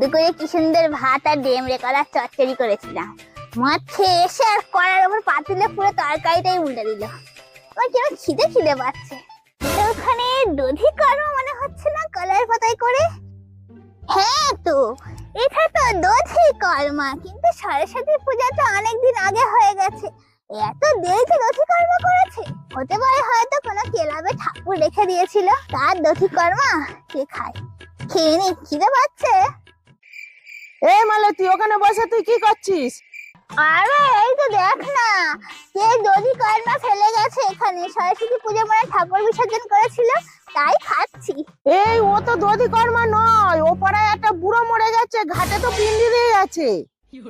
দুপুরে কি সুন্দর ভাত আর ডেমড়ে কলার চচ্চড়ি করেছিলাম। মা খেয়ে এসে আর কড়ার ওপর পাতিলে পুরো তরকারিটাই উল্টে দিল। আমার কেমন খিদে খিদে পাচ্ছে। এটা ওখানে দধি কর্ম মনে হচ্ছে না কলার পাতায় করে? হ্যাঁ তো, এটা তো দধি কর্মা, কিন্তু সরস্বতী পূজা তো অনেকদিন আগে হয়ে গেছে। এত দেরিতে দধি কর্মা করেছে, হতে পারে হয়তো কোনো ক্লাবে ঠাকুর রেখে দিয়েছিল, তার দধি কর্মা। কে খায়? খেয়ে নি, খিদে পাচ্ছে। এই মালতী, ওখানে বসে তুই কি করছিস? আরে এই তো দেখ না, কে দধি কর্মা ফেলে গেছে এখানে। সরস্বতী পূজা মানে ঠাকুর বিসর্জন করেছিল, তাই খাচ্ছি। এই ও তো দধি কর্মা নয়, ও পাড়ায় একটা বুড়ো মরে গেছে, ঘাটে তো পিন্ডি দিয়ে গেছে। ইহ,